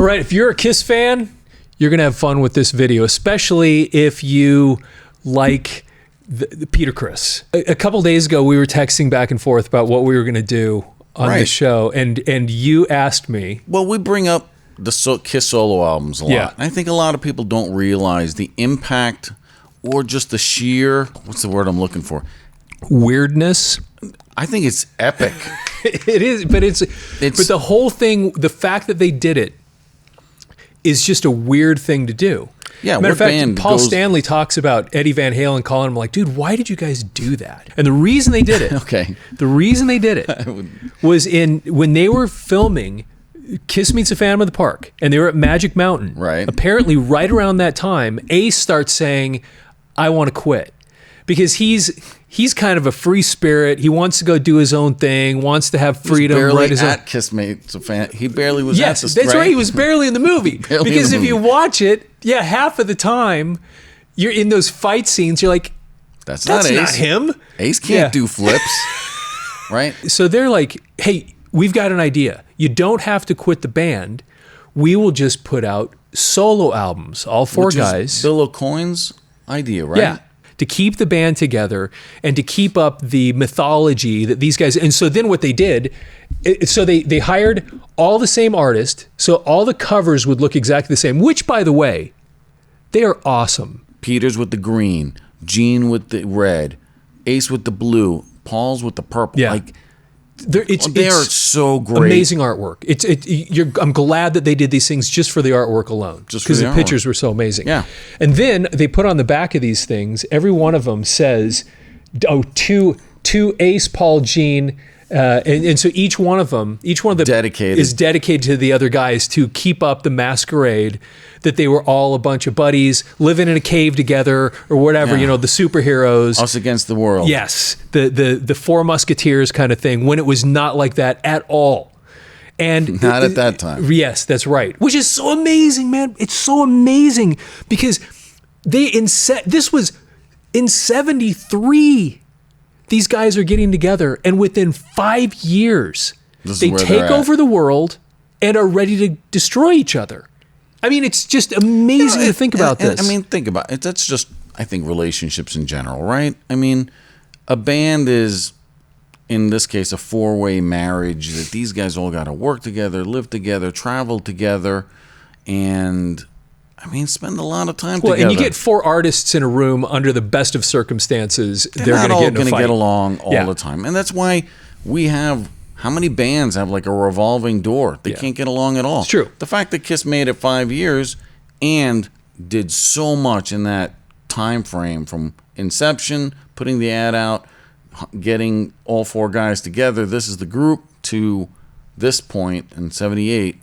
right, if you're a Kiss fan, you're going to have fun with this video, especially if you like the Peter Criss. A couple days ago, we were texting back and forth about what we were going to do on the show, and you asked me. Well, we bring up the Kiss solo albums a lot. Yeah. And I think a lot of people don't realize the impact or just the sheer, what's the word I'm looking for? Weirdness. I think it's epic. It is, but but the whole thing, the fact that they did it is just a weird thing to do. Yeah, matter of fact, Paul Stanley talks about Eddie Van Halen calling him like, dude, why did you guys do that? And the reason they did it, the reason they did it was when they were filming Kiss Meets a Phantom of the Park, and they were at Magic Mountain. Right. Apparently, right around that time, Ace starts saying, I want to quit. Because he's kind of a free spirit. He wants to go do his own thing, wants to have freedom. Barely his at Kiss Meets a Phantom. He barely was at the that's right. He was barely in the movie. Because if you watch it, half of the time, you're in those fight scenes, you're like, that's not him. Ace can't do flips. Right? So they're like, hey, we've got an idea. You don't have to quit the band. We will just put out solo albums, all four guys. Is Bill O'Coin's idea, right? Yeah. To keep the band together and to keep up the mythology that these guys. And so then what they did, so they hired all the same artist. So all the covers would look exactly the same, which, by the way, they are awesome. Peter's with the green, Gene with the red, Ace with the blue, Paul's with the purple. Yeah. They are so great. Amazing artwork. I'm glad that they did these things just for the artwork alone. Just because the pictures were so amazing. Yeah. And then they put on the back of these things, every one of them says, to Ace, Paul, Gene, and so each one of them is dedicated to the other guys to keep up the masquerade that they were all a bunch of buddies living in a cave together or whatever, the superheroes. Us against the world. Yes, the Four Musketeers kind of thing, when it was not like that at all. And not at that time. Yes, that's right. Which is so amazing, man. It's so amazing because this was in 1973. These guys are getting together, and within 5 years, they take over the world and are ready to destroy each other. I mean, it's just amazing to think about this. I mean, think about it. That's just, I think, relationships in general, right? I mean, a band is, in this case, a four-way marriage that these guys all got to work together, live together, travel together, and I mean, spend a lot of time together. And you get four artists in a room under the best of circumstances. They're not all going to get along all the time. And that's why we have, how many bands have like a revolving door? They can't get along at all. It's true. The fact that Kiss made it 5 years and did so much in that time frame, from inception, putting the ad out, getting all four guys together, this is the group, to this point in 1978.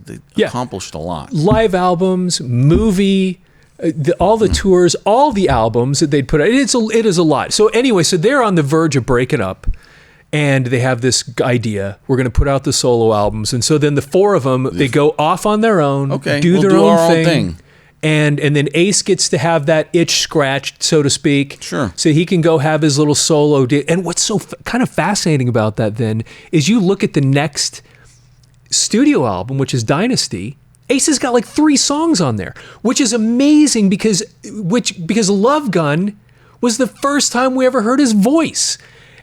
They accomplished a lot. Live albums, movie, all the tours, all the albums that they'd put out. It is a lot. So anyway, so they're on the verge of breaking up, and they have this idea. We're going to put out the solo albums. And so then the four of them, they go off on their own, do their own thing. And then Ace gets to have that itch scratched, so to speak. Sure. So he can go have his little solo. And what's so kind of fascinating about that then is you look at the next studio album, which is Dynasty. Ace has got like 3 songs on there, which is amazing because Love Gun was the first time we ever heard his voice.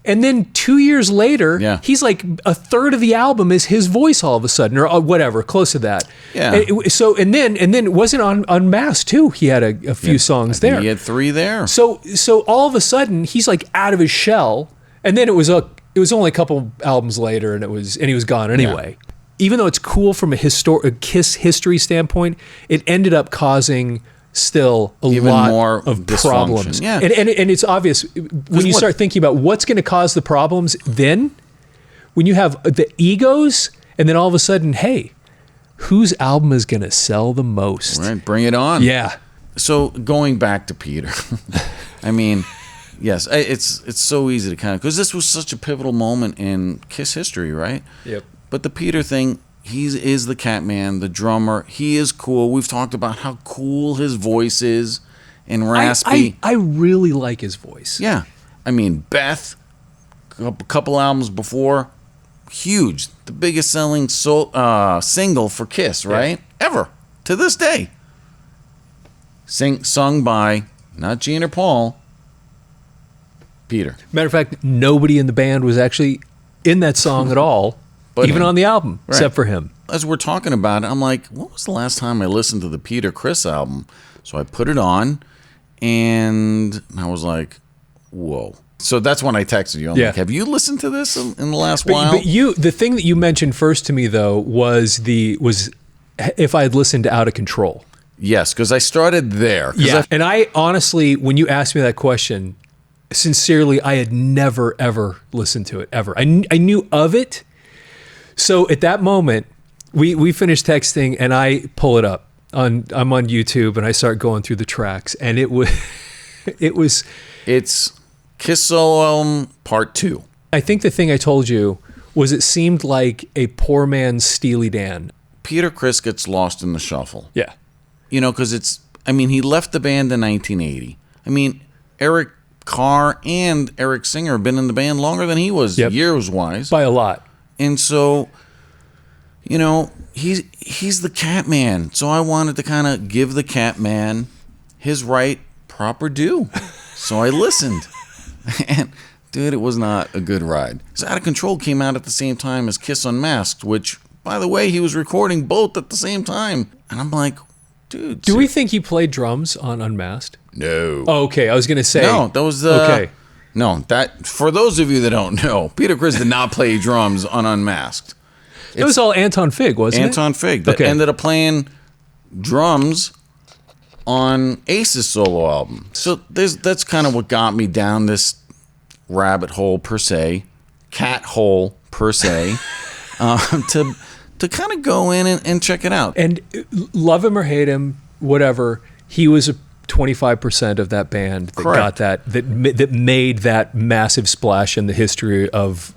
And then 2 years later, he's like a third of the album is his voice all of a sudden, or whatever, close to that. Yeah. And then it wasn't on Unmasked too. He had a few songs there. He had 3 there. So all of a sudden he's like out of his shell. And then it was only a couple albums later, and he was gone anyway. Yeah. Even though it's cool from a Kiss history standpoint, it ended up causing still even lot more of problems. Yeah. And it's obvious when you start thinking about what's going to cause the problems then, when you have the egos, and then all of a sudden, hey, whose album is going to sell the most? Right, bring it on. Yeah. So going back to Peter, I mean, yes, it's so easy to kind of, because this was such a pivotal moment in Kiss history, right? Yep. But the Peter thing, he is the Catman, the drummer. He is cool. We've talked about how cool his voice is and raspy. I really like his voice. Yeah. I mean, Beth, a couple albums before, huge, the biggest selling single for Kiss, right? Ever, to this day. Sung by, not Gene or Paul, Peter. Matter of fact, nobody in the band was actually in that song at all, even on the album, except for him. As we're talking about it, I'm like, what was the last time I listened to the Peter Criss album? So I put it on, and I was like, whoa. So that's when I texted you. I'm like, have you listened to this in the last while? But the thing that you mentioned first to me, though, was if I had listened to Out of Control. Yes, because I started there. Yeah, and I honestly, when you asked me that question, sincerely, I had never, ever listened to it, ever. I knew of it. So at that moment, we finished texting, and I pull it up. I'm on YouTube, and I start going through the tracks, and it's Kiss Solo Album Part 2. I think the thing I told you was it seemed like a poor man's Steely Dan. Peter Criss gets lost in the shuffle. Yeah. You know, because he left the band in 1980. I mean, Eric Carr and Eric Singer have been in the band longer than he was, years-wise. By a lot. And so, you know, he's the Catman. So I wanted to kind of give the Catman his proper due. So I listened. And, dude, it was not a good ride. So Out of Control came out at the same time as Kiss Unmasked, which, by the way, he was recording both at the same time. And I'm like, dude. Do we think he played drums on Unmasked? No. Oh, okay, I was going to say. No, that was the... Okay. No, for those of you that don't know, Peter Criss did not play drums on Unmasked. It was all Anton Fig, wasn't it? Anton Fig that ended up playing drums on Ace's solo album. So that's kind of what got me down this rabbit hole per se, cat hole per se, to kind of go in and check it out. And love him or hate him, whatever, he was a 25% of that band that got that made that massive splash in the history of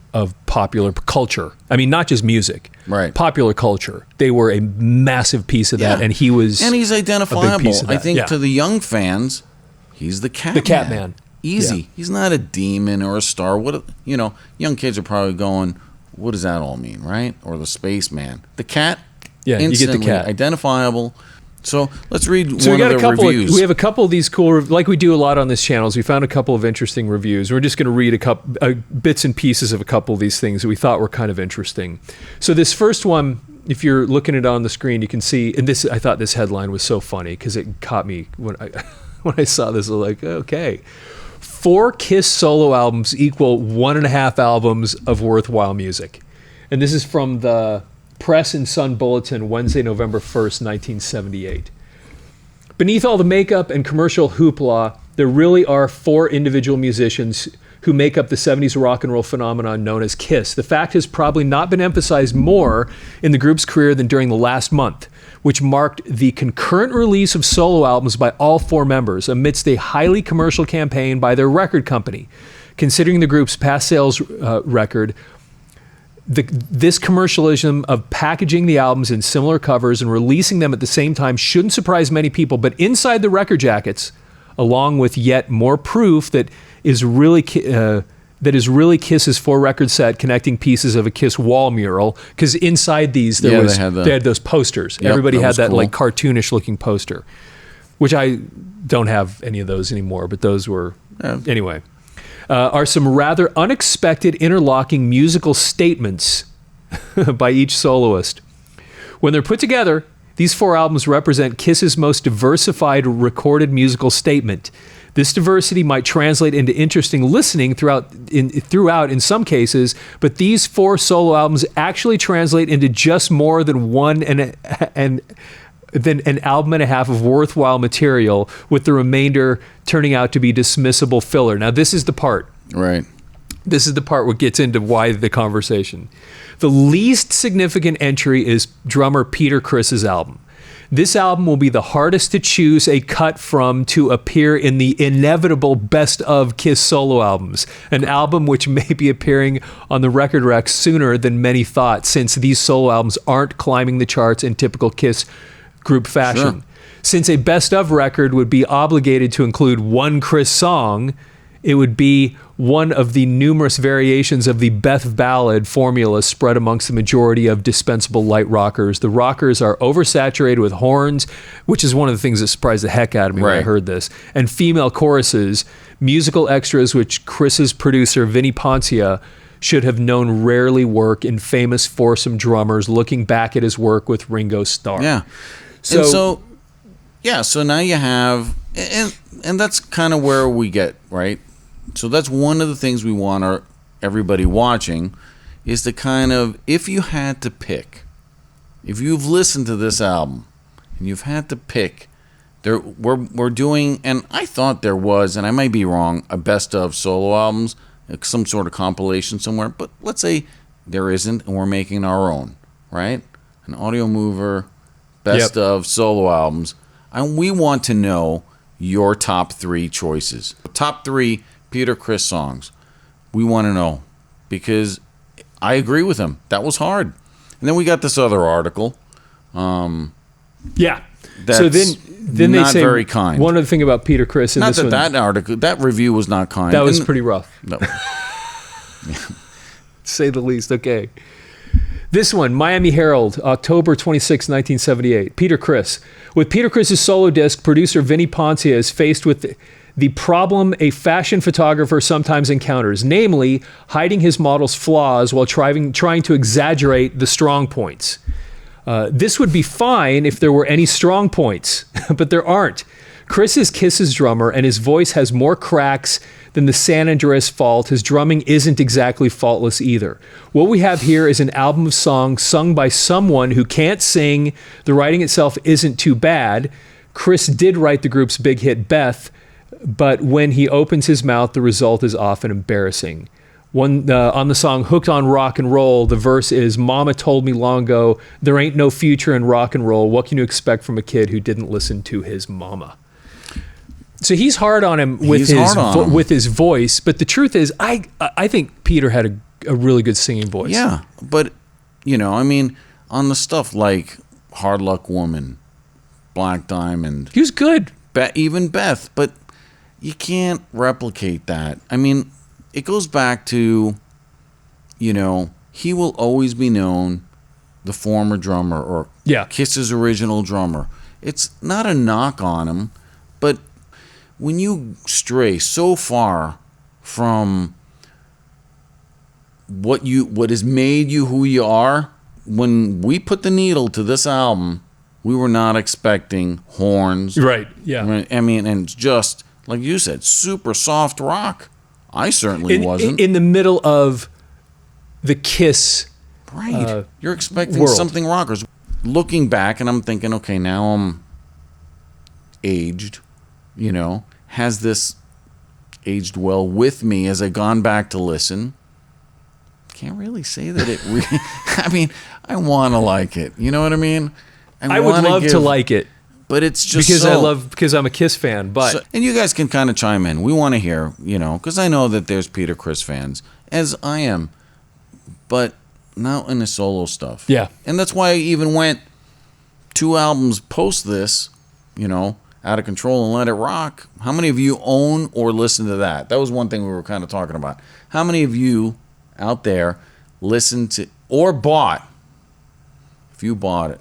popular culture. I mean, not just music, right? Popular culture. They were a massive piece of that, and he's identifiable. I think to the young fans, he's the Catman. The Catman. Easy. Yeah. He's not a demon or a star. Young kids are probably going, what does that all mean, right? Or the spaceman. The cat. Yeah, instantly you get the cat. Identifiable. So let's read one of the reviews. We have a couple of these cool, like we do a lot on this channel. We found a couple of interesting reviews. We're just going to read a couple bits and pieces of a couple of these things that we thought were kind of interesting. So this first one, if you're looking at it on the screen, you can see, and this, I thought this headline was so funny because it caught me when I saw this. I was like, okay, 4 Kiss solo albums equal 1.5 albums of worthwhile music. And this is from the Press and Sun Bulletin, Wednesday, November 1st, 1978. Beneath all the makeup and commercial hoopla, there really are 4 individual musicians who make up the 70s rock and roll phenomenon known as Kiss. The fact has probably not been emphasized more in the group's career than during the last month, which marked the concurrent release of solo albums by all 4 members amidst a highly commercial campaign by their record company. Considering the group's past sales record, this commercialism of packaging the albums in similar covers and releasing them at the same time shouldn't surprise many people, but inside the record jackets, along with yet more proof that is really Kiss's 4-record set connecting pieces of a Kiss wall mural, because inside these they had those posters. Yep, everybody had that cool. like cartoonish looking poster, which I don't have any of those anymore, but those were anyway. Are some rather unexpected interlocking musical statements by each soloist. When they're put together, these 4 albums represent Kiss's most diversified recorded musical statement. This diversity might translate into interesting listening throughout in some cases, but these 4 solo albums actually translate into just more than than an album and a half of worthwhile material, with the remainder turning out to be dismissible filler. Now, this is the part. Right. This is the part where it gets into why the conversation. The least significant entry is drummer Peter Criss's album. This album will be the hardest to choose a cut from to appear in the inevitable best of Kiss solo albums, an album which may be appearing on the record rack sooner than many thought, since these solo albums aren't climbing the charts in typical Kiss group fashion. Sure. Since a best of record would be obligated to include one Criss song, it would be one of the numerous variations of the Beth ballad formula spread amongst the majority of dispensable light rockers. The rockers are oversaturated with horns, which is one of the things that surprised the heck out of me when I heard this, and female choruses, musical extras which Criss's producer, Vinnie Poncia, should have known rarely work in famous foursome drummers, looking back at his work with Ringo Starr. Yeah. So now you have, and that's kind of where we get, right? So that's one of the things we want everybody watching is to kind of, if you had to pick, if you've listened to this album and you've had to pick, we're doing, and I thought there was, and I might be wrong, a best of solo albums, some sort of compilation somewhere, but let's say there isn't, and we're making our own, right? An Audio Mover best of solo albums, and we want to know your top 3 choices. Top 3 Peter Criss songs. We want to know, because I agree with him. That was hard. And then we got this other article. Yeah. That's so then they not say very kind. One other thing about Peter Criss in not this that one. That article, that review was not kind. That was pretty rough. No. To say the least. Okay. This one, Miami Herald, October 26, 1978. Peter Criss. With Peter Criss's solo disc, producer Vinnie Poncia is faced with the problem a fashion photographer sometimes encounters, namely hiding his model's flaws while trying to exaggerate the strong points. This would be fine if there were any strong points, but there aren't. Criss is Kiss's drummer, and his voice has more cracks than the San Andreas Fault. His drumming isn't exactly faultless either. What we have here is an album of songs sung by someone who can't sing. The writing itself isn't too bad. Criss did write the group's big hit Beth, but when he opens his mouth, the result is often embarrassing. On the song Hooked on Rock and Roll, the verse is, Mama told me long ago, there ain't no future in rock and roll. What can you expect from a kid who didn't listen to his mama? So he's hard on him with his voice, but the truth is, I think Peter had a really good singing voice. Yeah, but, I mean, on the stuff like Hard Luck Woman, Black Diamond. He was good. Even Beth, but you can't replicate that. I mean, it goes back to, he will always be known, the former drummer, or Kiss's original drummer. It's not a knock on him, but when you stray so far from what has made you who you are, when we put the needle to this album, we were not expecting horns. Right, yeah. I mean, and just, like you said, super soft rock. I certainly wasn't. In the middle of the Kiss You're expecting world. something rockers. Looking back, and I'm thinking, okay, now I'm aged, has this aged well with me as I've gone back to listen? Can't really say that it really, I mean, I want to like it. You know what I mean? I would love to like it. But it's just because I'm a Kiss fan. But and you guys can kind of chime in. We want to hear, because I know that there's Peter Criss fans, as I am, but not in the solo stuff. Yeah, and that's why I even went 2 albums post this, Out of Control and Let It Rock. How many of you own or listen to that? That was one thing we were kind of talking about. How many of you out there listened to or bought? If you bought it,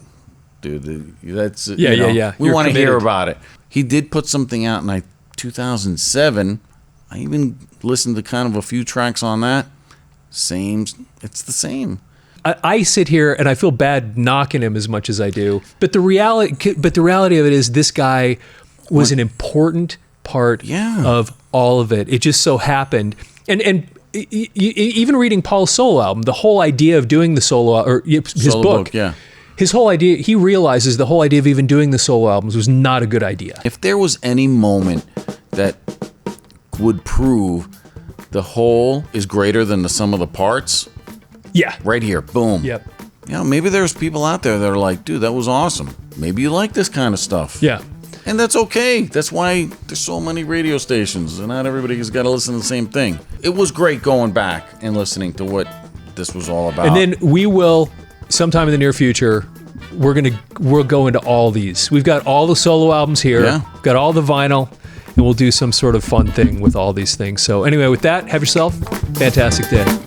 dude, that's yeah. We want to hear about it. He did put something out in 2007. I even listened to kind of a few tracks on that. It's the same. I sit here and I feel bad knocking him as much as I do, but the reality of it is this guy was an important part of all of it. It just so happened, and even reading Paul's solo album, the whole idea of doing the solo or his solo book, his whole idea, he realizes the whole idea of even doing the solo albums was not a good idea. If there was any moment that would prove the whole is greater than the sum of the parts, right here, boom. Yep. Maybe there's people out there that are like, dude, that was awesome. Maybe you like this kind of stuff. Yeah. And that's okay. That's why there's so many radio stations, and not everybody's got to listen to the same thing. It was great going back and listening to what this was all about. And then we will, sometime in the near future, we'll go into all these. We've got all the solo albums here. Yeah. Got all the vinyl. and we'll do some sort of fun thing with all these things. So anyway, with that, have yourself a fantastic day.